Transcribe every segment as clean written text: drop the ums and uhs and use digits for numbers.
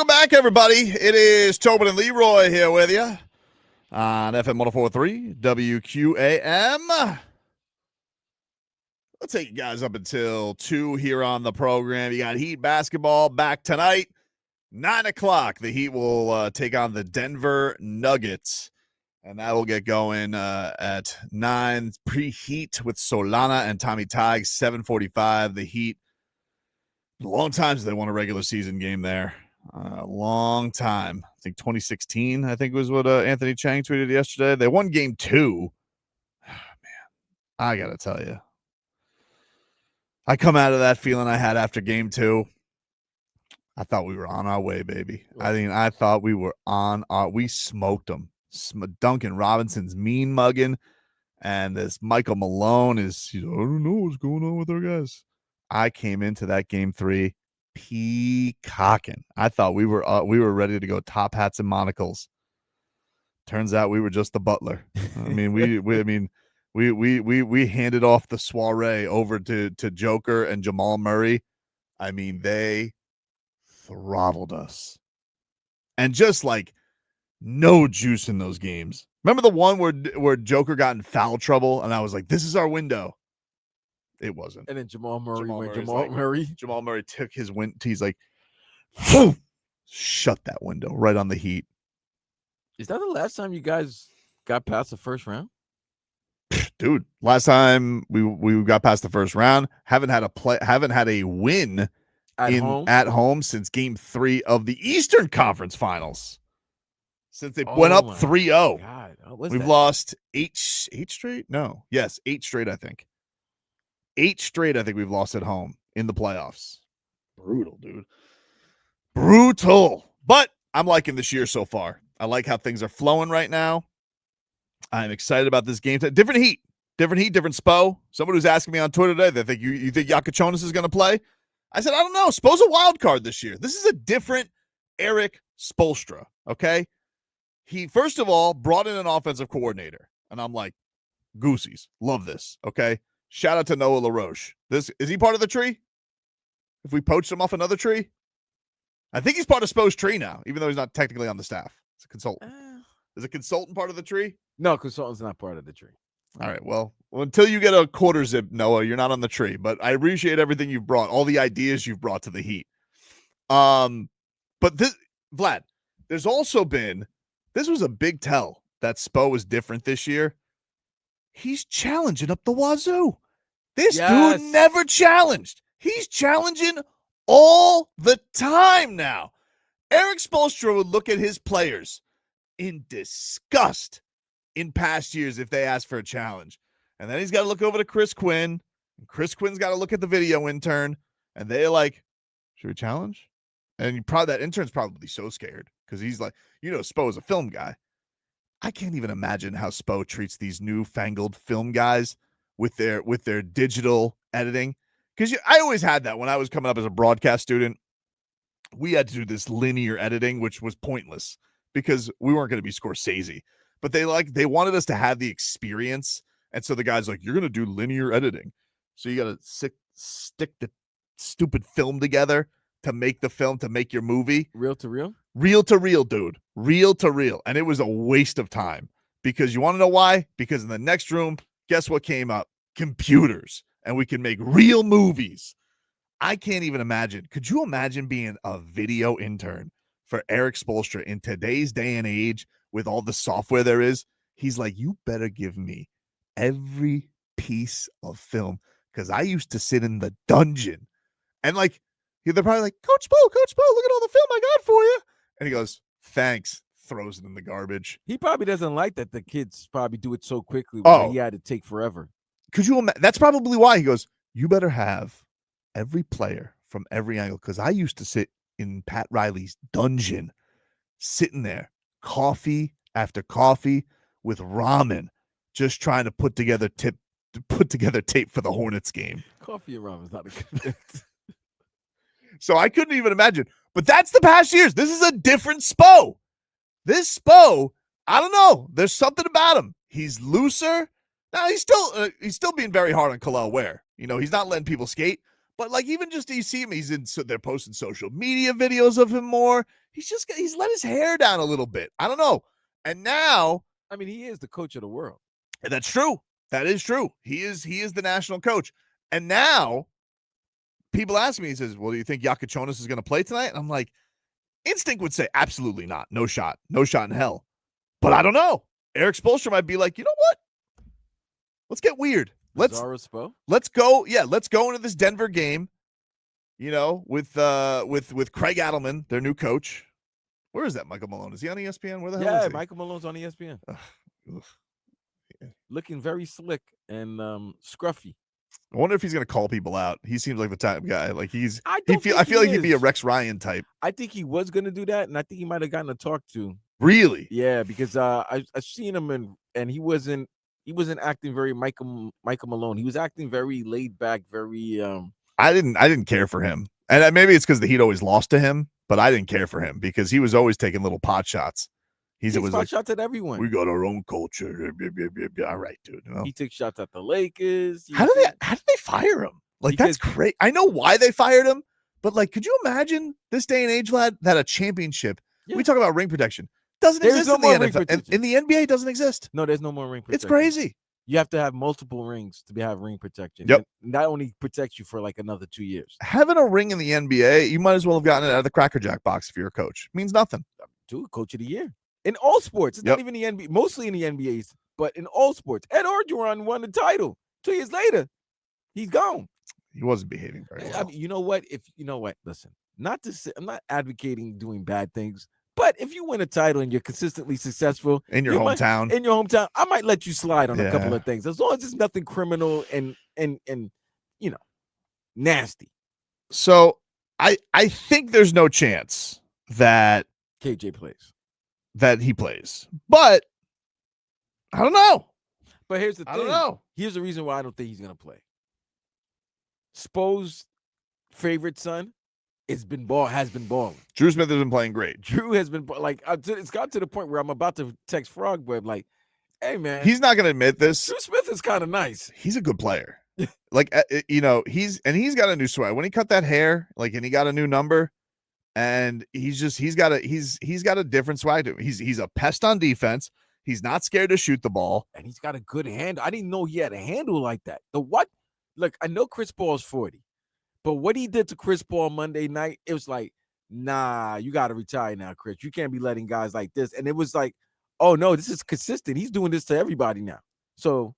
Welcome back, everybody. It is Tobin and Leroy here with you on FM 104.3 WQAM. Let's take you guys up until 2 here on the program. You got Heat basketball back tonight, 9 o'clock. The Heat will take on the Denver Nuggets, and that will get going at 9. Pre-Heat with Solana and Tommy Tiggs, 7:45. The Heat, long time since they won a regular season game there. A long time. I think 2016, I think was what Anthony Chang tweeted yesterday. They won game 2. Man, I got to tell you. I come out of that feeling I had after game 2. I thought we were on our way, baby. I thought we were we smoked them. Duncan Robinson's mean mugging, and this Michael Malone is, I don't know what's going on with our guys. I came into that game 3 peacocking. I thought we were ready to go top hats and monocles. Turns out we were just the butler. I mean, we handed off the soiree over to Joker and Jamal Murray. I mean, they throttled us. And just like no juice in those games. Remember the one where Joker got in foul trouble and I was like, this is our window. It wasn't. And then Jamal Murray took his win. He's like, shut that window right on the Heat. Is that the last time you guys got past the first round? Dude, last time we got past the first round, haven't had a win at home since game 3 of the Eastern Conference Finals. Since they went up 3-0. God, we've lost 8 straight? No. Yes, 8 straight, I think. 8 straight, I think we've lost at home in the playoffs. Brutal, dude. Brutal. But I'm liking this year so far. I like how things are flowing right now. I'm excited about this game. Different heat, different Spo. Someone who's asking me on Twitter today, they think you think Jakuc is going to play? I said, I don't know. Spo's a wild card this year. This is a different Eric Spoelstra, okay? He, first of all, brought in an offensive coordinator. And I'm like, goosies. Love this, okay? Shout out to Noah LaRoche. Is he part of the tree? If we poached him off another tree? I think he's part of Spo's tree now, even though he's not technically on the staff. He's a consultant. Is a consultant part of the tree? No, consultant's not part of the tree. All right, well, until you get a quarter zip, Noah, you're not on the tree. But I appreciate everything you've brought, all the ideas you've brought to the Heat. But this, Vlad, there's also been, this was a big tell that Spo was different this year. He's challenging up the wazoo. This dude never challenged. He's challenging all the time now. Eric Spoelstra would look at his players in disgust in past years if they asked for a challenge. And then he's got to look over to Chris Quinn. And Chris Quinn's got to look at the video intern. And they're like, should we challenge? And that intern's probably so scared because he's like, Spo is a film guy. I can't even imagine how Spo treats these newfangled film guys with their digital editing. Because I always had that when I was coming up as a broadcast student. We had to do this linear editing, which was pointless because we weren't going to be Scorsese. But they wanted us to have the experience. And so the guy's like, you're going to do linear editing. So you got to stick the stupid film together to make the film, to make your movie. Reel to reel? Reel to reel, dude. Reel to reel. And it was a waste of time because you want to know why? Because in the next room, guess what came up? Computers. And we can make real movies. I can't even imagine. Could you imagine being a video intern for Eric Spoelstra in today's day and age with all the software there is? He's like, you better give me every piece of film because I used to sit in the dungeon. And like, they're probably like, Coach Spo, look at all the film I got for you. And he goes, thanks, throws it in the garbage. He probably doesn't like that the kids probably do it so quickly. He had to take forever. Could you imagine? That's probably why he goes, you better have every player from every angle. Because I used to sit in Pat Riley's dungeon, sitting there, coffee after coffee with ramen, just trying to put together tape for the Hornets game. Coffee and ramen is not a good thing. So I couldn't even imagine. But that's the past years. This is a different Spo. This Spo, I don't know. There's something about him. He's looser. Now he's still being very hard on Khalil Ware. He's not letting people skate, But like even just you see him, they're posting social media videos of him more. He's let his hair down a little bit. I don't know. And now, I mean, he is the coach of the world. And that's true. That is true. He is the national coach. And now people ask me, he says, well, do you think Jakuc is going to play tonight? And I'm like, instinct would say absolutely not. No shot. No shot in hell. But I don't know. Eric Spoelstra might be like, you know what? Let's get weird. Let's go. Yeah, let's go into this Denver game, with Craig Adelman, their new coach. Where is that Michael Malone? Is he on ESPN? Where the hell is he? Yeah, Michael Malone's on ESPN. Looking very slick and scruffy. I wonder if he's going to call people out. He seems like the type of guy. Like I feel like he'd be a Rex Ryan type. I think he was going to do that, and I think he might have gotten a talk to. Really? Yeah, because I've seen him and he wasn't acting very Michael Malone. He was acting very laid back, very. I didn't care for him, and maybe it's because the Heat always lost to him. But I didn't care for him because he was always taking little pot shots. He takes pot shots at everyone. We got our own culture. All right, dude. He takes shots at the Lakers. How did they fire him? Like, that's great. I know why they fired him, but like, could you imagine this day and age, lad, that a championship? Yeah. We talk about ring protection. Doesn't exist in the NFL. In the NBA, it doesn't exist. No, there's no more ring protection. It's crazy. You have to have multiple rings to have ring protection. Yep. And that only protects you for like another 2 years. Having a ring in the NBA, you might as well have gotten it out of the Cracker Jack box if you're a coach. It means nothing. Dude, coach of the year. In all sports. It's not even the NBA, mostly in the NBAs, but in all sports. Ed Orgeron won the title. 2 years later, he's gone. He wasn't behaving very well. I mean, you know what? Listen, I'm not advocating doing bad things. But if you win a title and you're consistently successful in your hometown, I might let you slide on a couple of things as long as it's nothing criminal and nasty. So I think there's no chance that KJ plays. That he plays, but I don't know. But here's the thing. I don't know. Here's the reason why I don't think he's gonna play. Spo's favorite son has been balling. Drew Smith has been playing great. Drew has been it's got to the point where I'm about to text Frog Web like, hey man, he's not going to admit this. Drew Smith is kind of nice. He's a good player. Like he's got a new swag. When he cut that hair, and he got a new number, and he's got a different swag to him. He's a pest on defense. He's not scared to shoot the ball, and he's got a good handle. I didn't know he had a handle like that. Look, I know Chris Paul's 40. But what he did to Chris Paul Monday night, it was like, nah, you got to retire now, Chris. You can't be letting guys like this. And it was like, oh, no, this is consistent. He's doing this to everybody now. So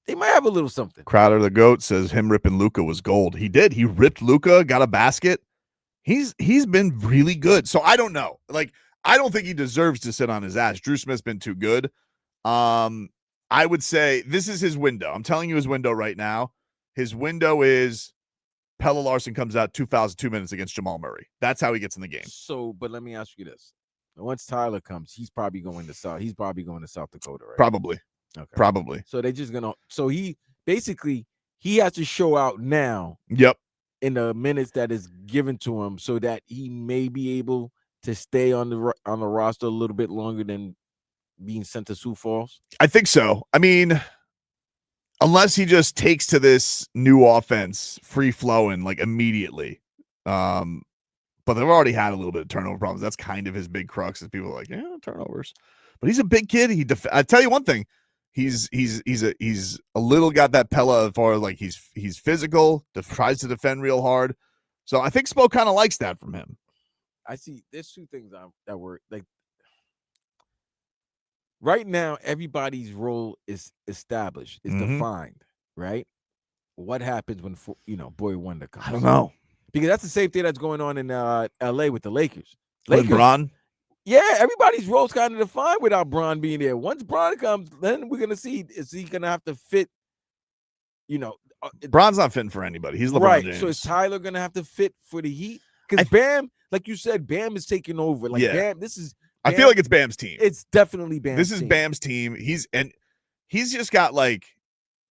they might have a little something. Crowder the GOAT says him ripping Luka was gold. He did. He ripped Luka, got a basket. He's been really good. So I don't know. I don't think he deserves to sit on his ass. Drew Smith's been too good. I would say this is his window. I'm telling you his window right now. His window is Pelle Larsson comes out 2 fouls, 2 minutes against Jamal Murray. That's how he gets in the game. So, but let me ask you this. Once Tyler comes, he's probably going to South Dakota, right? Probably. Okay. Probably. So they're just going to – so he has to show out now. Yep. In the minutes that is given to him so that he may be able to stay on the roster a little bit longer than being sent to Sioux Falls? I think so. I mean – unless he just takes to this new offense free flowing immediately. But they've already had a little bit of turnover problems. That's kind of his big crux is people are like, yeah, turnovers. But he's a big kid. I tell you one thing, he's a little got that Pella as far as he's physical, tries to defend real hard. So I think Spo kind of likes that from him. I see there's two things that were right now, everybody's role is established, is defined, right? What happens when Boy Wonder comes? I don't know. Because that's the same thing that's going on in LA with the Lakers. With Bron? Yeah, everybody's role's kind of defined without Bron being there. Once Bron comes, then we're gonna see is he gonna have to fit, Bron's not fitting for anybody. He's LeBron James. So is Tyler gonna have to fit for the Heat? Because Bam, like you said, Bam is taking over. Bam, this is I feel like it's Bam's team. It's definitely Bam's team. This is Bam's team. He's just got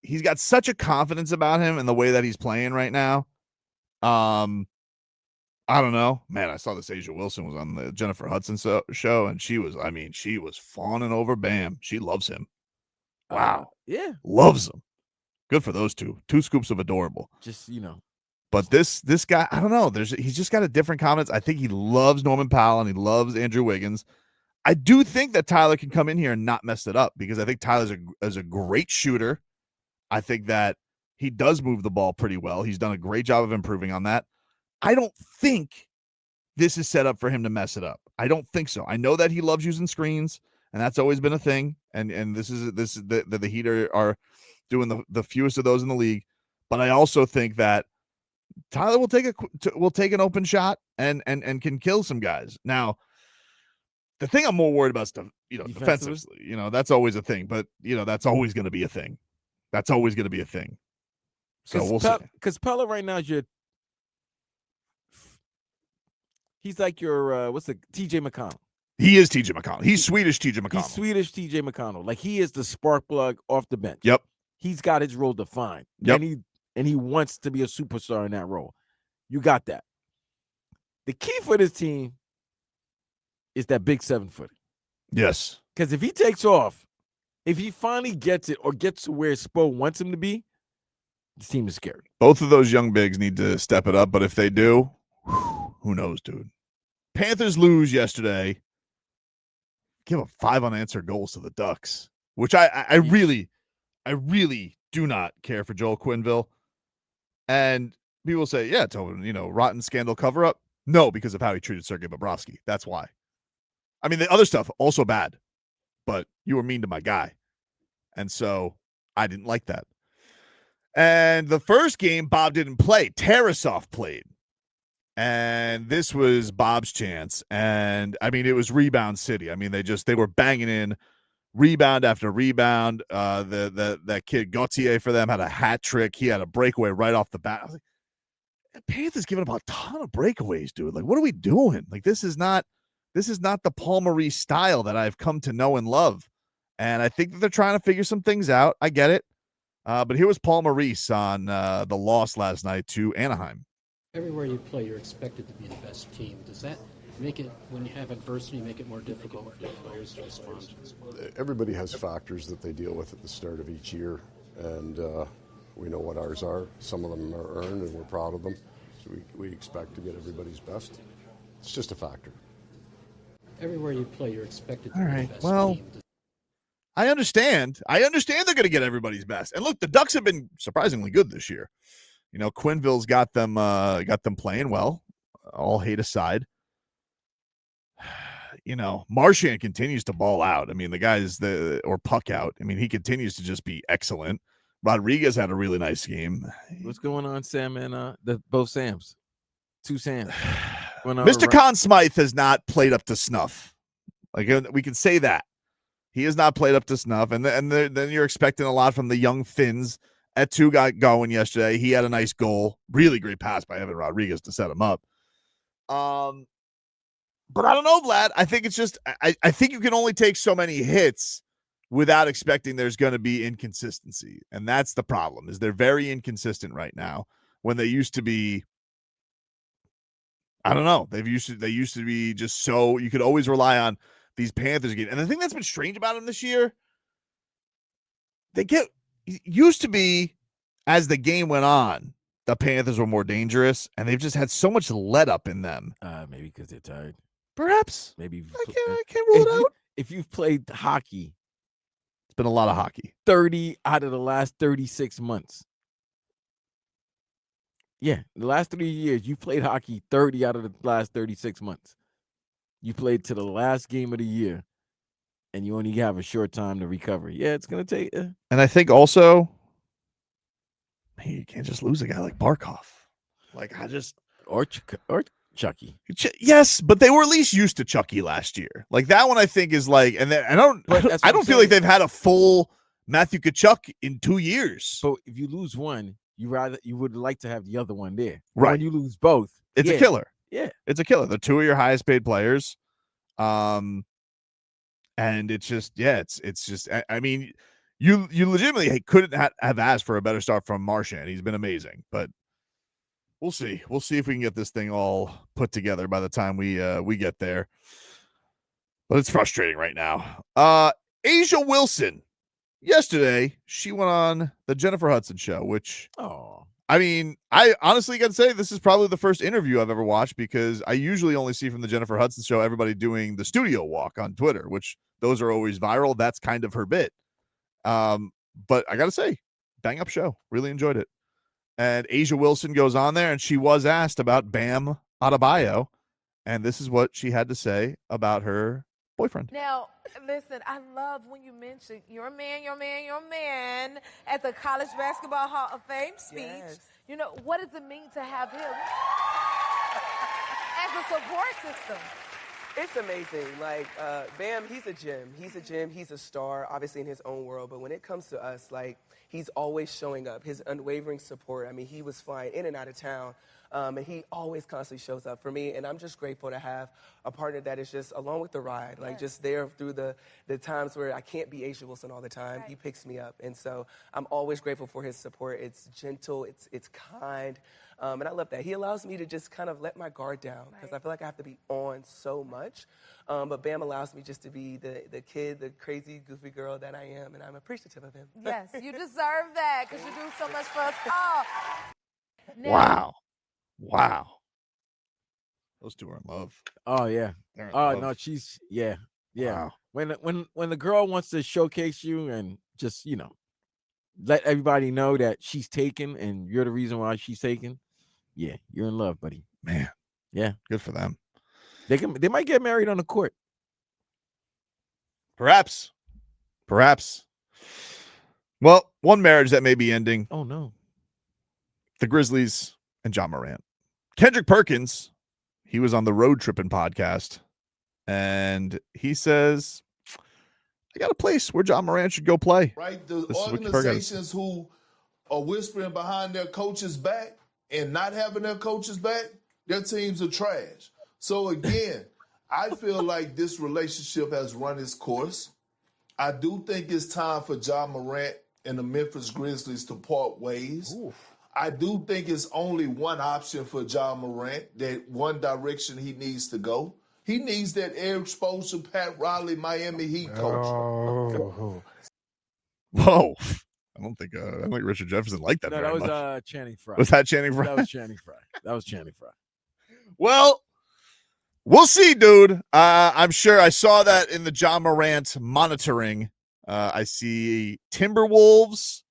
he's got such a confidence about him and the way that he's playing right now. I don't know. Man, I saw this Asia Wilson was on the Jennifer Hudson show, and she was fawning over Bam. She loves him. Wow. Yeah. Loves him. Good for those two. 2 scoops of adorable. Just, But this guy, I don't know. He's just got a different confidence. I think he loves Norman Powell and he loves Andrew Wiggins. I do think that Tyler can come in here and not mess it up because I think Tyler is a great shooter. I think that he does move the ball pretty well. He's done a great job of improving on that. I don't think this is set up for him to mess it up. I don't think so. I know that he loves using screens, and that's always been a thing. And this is the Heat are doing the fewest of those in the league. But I also think that Tyler will take an open shot and can kill some guys. Now, the thing I'm more worried about is defensively. That's always a thing. But that's always going to be a thing. That's always going to be a thing. So we'll see. Because Pella right now is he's like your what's the TJ McConnell. He is TJ McConnell. He's Swedish TJ McConnell. He's Swedish TJ McConnell. Like he is the spark plug off the bench. Yep. He's got his role defined. Yep. And he wants to be a superstar in that role. You got that. The key for this team is that big 7-footer. Yes. Because if he takes off, if he finally gets it or gets to where Spo wants him to be, this team is scary. Both of those young bigs need to step it up, but if they do, who knows, dude? Panthers lose yesterday. Give up 5 unanswered goals to the Ducks, which I really do not care for Joel Quenneville. And people say, yeah, Tobin, rotten scandal cover up. No, because of how he treated Sergei Bobrovsky. That's why. I mean, the other stuff also bad, but you were mean to my guy. And so I didn't like that. And the first game, Bob didn't play. Tarasov played. And this was Bob's chance. And I mean, it was rebound city. I mean, they were banging in rebound after rebound. That kid Gauthier for them had a hat trick. He had a breakaway right off the bat. I was like, Panthers giving up a ton of breakaways, dude. Like, what are we doing? Like, this is not the Paul Maurice style that I've come to know and love. And I think that they're trying to figure some things out. I get it. But here was Paul Maurice on the loss last night to Anaheim. Everywhere you play, you're expected to be the best team. Does that make it, when you have adversity, make it more difficult for the players to respond? Everybody has factors that they deal with at the start of each year, and we know what ours are. Some of them are earned, and we're proud of them. So we expect to get everybody's best. It's just a factor. Everywhere you play, you're expected to All be right, the best well, team. I understand. They're going to get everybody's best. And look, the Ducks have been surprisingly good this year. Quenneville's got them playing well, all hate aside. Marchand continues to ball out. I mean, the guy's or puck out. I mean, he continues to just be excellent. Rodriguez had a really nice game. What's going on, Sam, and both Sams? 2 Sams. Mr. Conn Smythe has not played up to snuff. Like, we can say that. He has not played up to snuff. And then you're expecting a lot from the young Finns. Etu got going yesterday. He had a nice goal. Really great pass by Evan Rodriguez to set him up. But I don't know, Vlad. I think it's just I think you can only take so many hits without expecting there's going to be inconsistency. And that's the problem, is they're very inconsistent right now when they used to be. I don't know. They used to be just so you could always rely on these Panthers games. And the thing that's been strange about them this year, used to be, as the game went on, the Panthers were more dangerous, and they've just had so much let up in them. Maybe because they're tired. Perhaps. Maybe I can't rule it out. If you've played hockey, it's been a lot of hockey. 30 out of the last 36 months. Yeah, the last 3 years, you played hockey 30 out of the last 36 months. You played to the last game of the year, and you only have a short time to recover. Yeah, it's going to take. And I think also, you can't just lose a guy like Barkov. Or Chucky. Yes, but they were at least used to Chucky last year. Like, that one I think is like, and then I don't feel like they've had a full Matthew Tkachuk in 2 years. So if you lose one, you would like to have the other one there. Right. When you lose both, it's a killer. Yeah, it's a killer. They're 2 of your highest paid players. And it's just, it's just, I mean, you legitimately couldn't have asked for a better start from Marchand. He's been amazing, but we'll see. We'll see if we can get this thing all put together by the time we get there. But it's frustrating right now. Asia Wilson, yesterday, she went on the Jennifer Hudson show, which I mean, I honestly got to say this is probably the first interview I've ever watched because I usually only see from the Jennifer Hudson show everybody doing the studio walk on Twitter, which those are always viral. That's kind of her bit. But I got to say, bang up show. Really enjoyed it. And Asia Wilson goes on there and she was asked about Bam Adebayo. And this is what she had to say about her boyfriend. Now, listen, I love when you mention your man at the College Basketball Hall of Fame speech. Yes. You know, what does it mean to have him as a support system? It's amazing. Like, Bam, he's a gem. He's a star, obviously in his own world. But when it comes to us, like, he's always showing up. His unwavering support. I mean, he was flying in and out of town. And he always constantly shows up for me. And I'm just grateful to have a partner that is just along with the ride, like just there through the times where I can't be Asia Wilson all the time. Right. He picks me up. And so I'm always grateful for his support. It's gentle. It's kind. And I love that. He allows me to just kind of let my guard down because I feel like I have to be on so much. But Bam allows me just to be the kid, the crazy, goofy girl that I am. And I'm appreciative of him. Yes, you deserve that because you do so much for us all. Wow. Wow. Those two are in love. Oh yeah. Oh no, she's yeah. Wow. When the girl wants to showcase you and just, you know, let everybody know that she's taken and you're the reason why she's taken. Yeah, you're in love, buddy. Man. Yeah. Good for them. They might get married on the court. Perhaps. Well, one marriage that may be ending. Oh no. The Grizzlies and John Morant. Kendrick Perkins, he was on the Road Trippin' podcast, and he says, I got a place where John Morant should go play. Right? The organizations who are whispering behind their coaches' back and not having their coaches' back, their teams are trash. So again, I feel like this relationship has run its course. I do think it's time for John Morant and the Memphis Grizzlies to part ways. Oof. I do think it's only one option for John Morant, that one direction he needs to go. He needs that air exposure, Pat Riley, Miami Heat coach. Oh. Whoa. I don't think Richard Jefferson liked that very much. That was Channing Frye. Was that Channing Frye? That was Channing Frye. Well, we'll see, dude. I'm sure I saw that in the John Morant monitoring. I see Timberwolves.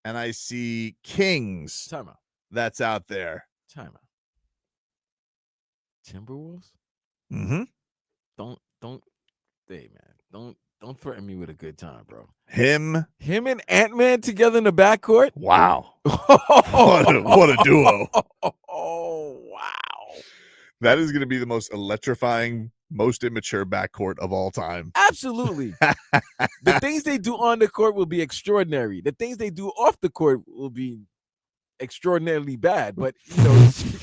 And I see Kings. Timeout. That's out there. Timeout. Timberwolves? Mm-hmm. Don't threaten me with a good time, bro. Him and Ant-Man together in the backcourt? Wow. what a duo. Oh, wow. That is going to be the most electrifying, most immature backcourt of all time. Absolutely. The things they do on the court will be extraordinary. The things they do off the court will be extraordinarily bad, but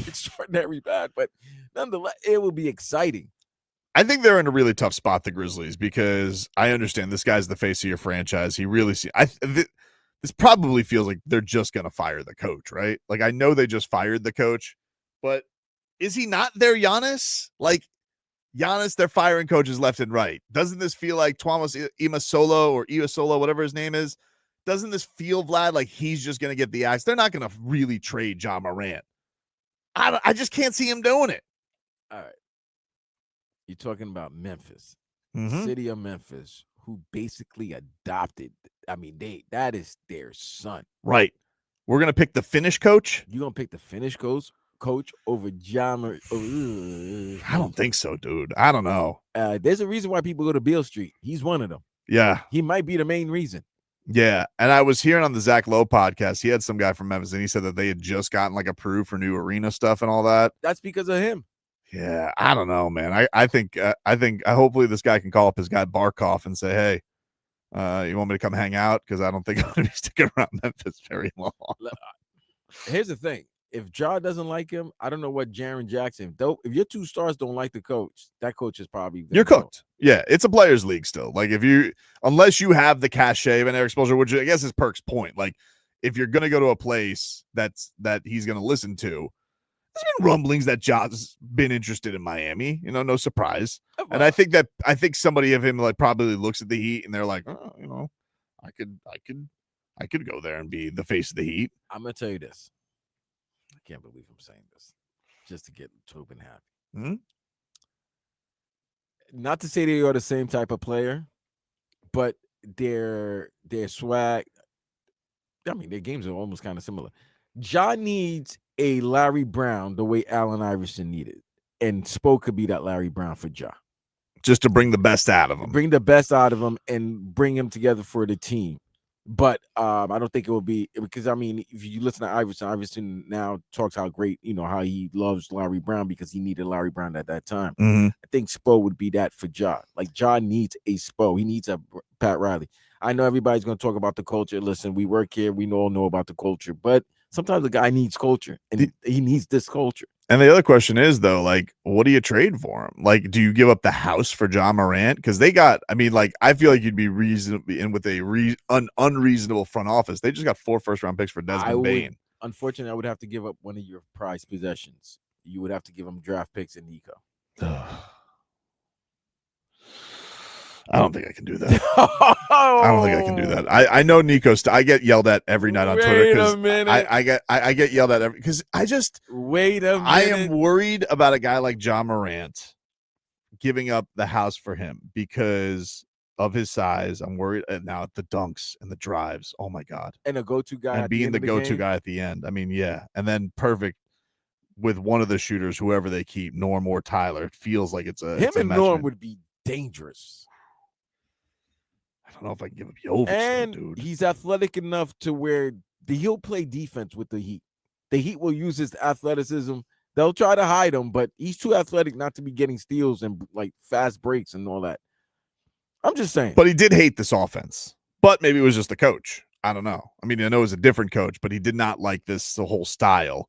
extraordinary bad. But nonetheless, it will be exciting. I think they're in a really tough spot, the Grizzlies, because I understand this guy's the face of your franchise. He really this probably feels like they're just going to fire the coach, right? Like, I know they just fired the coach, but is he not their Giannis? Like, Giannis, they're firing coaches left and right. Doesn't this feel like Tuomas Iwasolo, whatever his name is? Doesn't this feel, Vlad, like he's just going to get the axe? They're not going to really trade John Morant. I just can't see him doing it. All right. You're talking about Memphis, Mm-hmm. city of Memphis, who basically adopted. I mean, that is their son. Right. We're going to pick the Finnish coach. You're going to pick the Finnish coach over John Morant. I don't think so, dude. I don't know. There's a reason why people go to Beale Street. He's one of them. Yeah. He might be the main reason. Yeah. And I was hearing on the Zach Lowe podcast, he had some guy from Memphis, and he said that they had just gotten like approved for new arena stuff and all that. That's because of him. Yeah. I don't know, man. I think hopefully this guy can call up his guy Barkov and say, hey, you want me to come hang out? Because I don't think I'm going to be sticking around Memphis very long. Here's the thing. If Ja doesn't like him, I don't know what Jaren Jackson. Though, if your two stars don't like the coach, that coach is probably you're cooked. Yeah, it's a players' league still. Like unless you have the cachet and air exposure, which I guess is Perk's point. Like if you're gonna go to a place that he's gonna listen to, there's been rumblings that Ja's been interested in Miami. You know, no surprise. And I think somebody of him like probably looks at the Heat and they're like, oh, you know, I could go there and be the face of the Heat. I'm gonna tell you this. can't believe I'm saying this just to get Tobin happy. Hmm? Not to say they are the same type of player, but their swag. I mean, their games are almost kind of similar. Ja needs a Larry Brown the way Allen Iverson needed, and Spo could be that Larry Brown for Ja. Just to bring the best out of him. Bring the best out of him and bring him together for the team. But I don't think it will be because, I mean, if you listen to Iverson now talks how great, how he loves Larry Brown because he needed Larry Brown at that time. Mm-hmm. I think Spo would be that for Ja. Like, Ja needs a Spo. He needs a Pat Riley. I know everybody's going to talk about the culture. Listen, we work here. We all know about the culture. But sometimes the guy needs culture, and he needs this culture. And the other question is, though, like, what do you trade for him? Like, do you give up the house for John Morant? Because they got, I mean, like, I feel like you'd be reasonably in with an unreasonable front office. They just got 4 first-round picks for Desmond Bane. Unfortunately, I would have to give up one of your prized possessions. You would have to give him draft picks and Nico. I don't think I can do that. I don't think I can do that. I know Nico's. I get yelled at every night on Twitter because I get yelled at because I just wait a minute. I am worried about a guy like John Morant giving up the house for him because of his size. I'm worried now at the dunks and the drives. Oh my god! And a go-to guy and being the go-to guy at the end. I mean, yeah, and then perfect with one of the shooters, whoever they keep, Norm or Tyler. It feels like it's a him and Norm would be dangerous. I don't know if I can give up Jovic, and though, dude. He's athletic enough to where he'll play defense with the Heat. The Heat will use his athleticism. They'll try to hide him, but he's too athletic not to be getting steals and like fast breaks and all that. I'm just saying. But he did hate this offense. But maybe it was just the coach. I don't know. I mean, I know it was a different coach, but he did not like the whole style.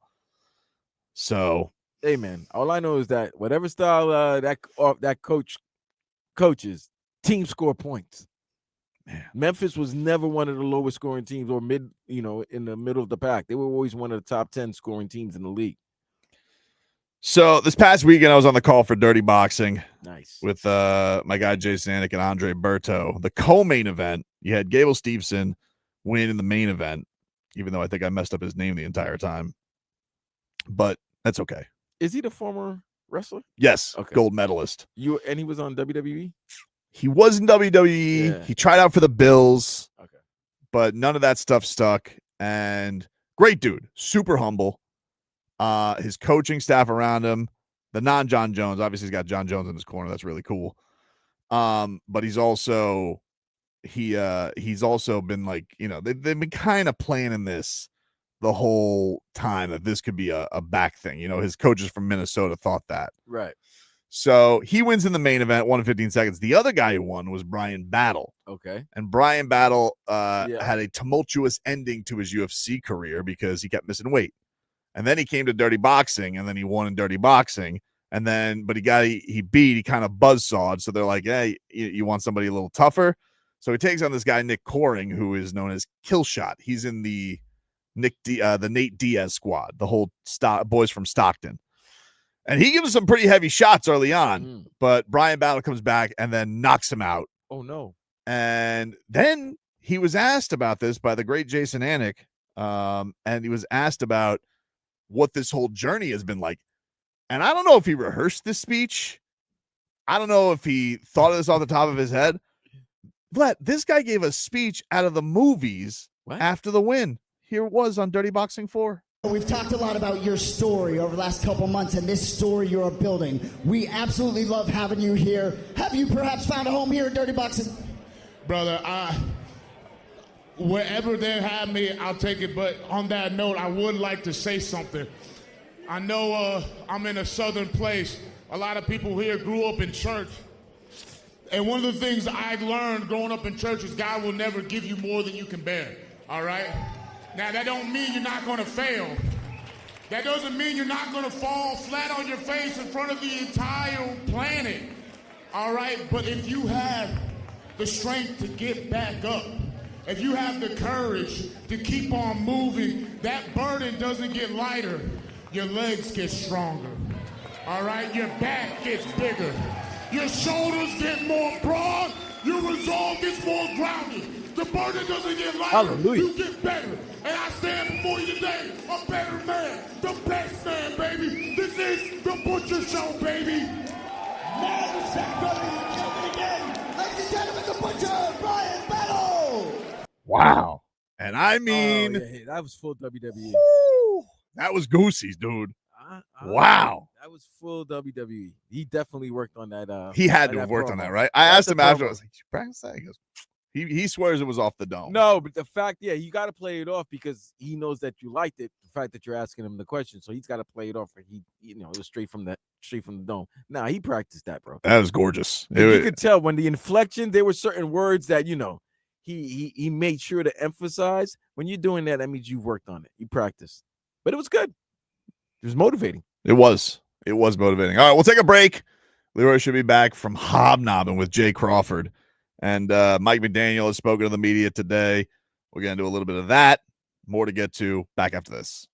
So, hey man, all I know is that whatever style that coach coaches, teams score points. Man. Memphis was never one of the lowest scoring teams or in the middle of the pack. They were always one of the top 10 scoring teams in the league. So this past weekend, I was on the call for Dirty Boxing. Nice. With my guy Jason Anik and Andre Berto. The co-main event, you had Gable Steveson win in the main event, even though I think I messed up his name the entire time. But that's okay. Is he the former wrestler? Yes. Okay. Gold medalist. And he was on WWE? He was in WWE. Yeah. He tried out for the Bills. Okay. But none of that stuff stuck. And great dude. Super humble. His coaching staff around him. The non-John Jones. Obviously, he's got John Jones in his corner. That's really cool. But he's also he's also been like, they've been kind of planning this the whole time that this could be a back thing. His coaches from Minnesota thought that. Right. So he wins in the main event, 1 in 15 seconds. The other guy who won was Brian Battle. Okay. And Brian Battle had a tumultuous ending to his UFC career because he kept missing weight. And then he came to Dirty Boxing, and then he won in Dirty Boxing. And then, but he kind of buzzsawed. So they're like, hey, you want somebody a little tougher? So he takes on this guy, Nick Coring, who is known as Killshot. He's in the Nate Diaz squad, the whole boys from Stockton. And he gives him some pretty heavy shots early on, but Brian Battle comes back and then knocks him out. Oh, no. And then he was asked about this by the great Jason Anik, and he was asked about what this whole journey has been like. And I don't know if he rehearsed this speech. I don't know if he thought of this off the top of his head. Vlad, this guy gave a speech out of the movies after the win. Here it was on Dirty Boxing 4. We've talked a lot about your story over the last couple months and this story you're building. We absolutely love having you here. Have you perhaps found a home here at Dirty Boxing? Brother, wherever they have me, I'll take it. But on that note, I would like to say something. I know I'm in a southern place. A lot of people here grew up in church. And one of the things I learned growing up in church is God will never give you more than you can bear. All right? Now, that don't mean you're not going to fail. That doesn't mean you're not going to fall flat on your face in front of the entire planet. All right? But if you have the strength to get back up, if you have the courage to keep on moving, that burden doesn't get lighter. Your legs get stronger. All right? Your back gets bigger. Your shoulders get more broad. Your resolve gets more grounded. The burden doesn't get lighter. Hallelujah. You get better. And I stand before you today, a better man, the best man, baby. This is the Butcher Show, baby. Man, the second champion again. Ladies and gentlemen, the Butcher, Brian Battle. Wow. And I mean, that was full WWE. woo, that was Goosey's, dude. Wow. That was full WWE. He definitely worked on that. He had on to have that worked on promo. that, right? I That's asked him the after. I promo. was like, "You practice that?" He goes, he swears it was off the dome. No, but the fact, you got to play it off because he knows that you liked it. The fact that you're asking him the question, so he's got to play it off. And it was straight from the dome. Nah, he practiced that, bro. That was gorgeous. You could tell when the inflection, there were certain words that he made sure to emphasize. When you're doing that, that means you worked on it. You practiced, but it was good. It was motivating. It was motivating. All right, we'll take a break. Leroy should be back from hobnobbing with Jay Crawford. And Mike McDaniel has spoken to the media today. We're going to do a little bit of that. More to get to. Back after this.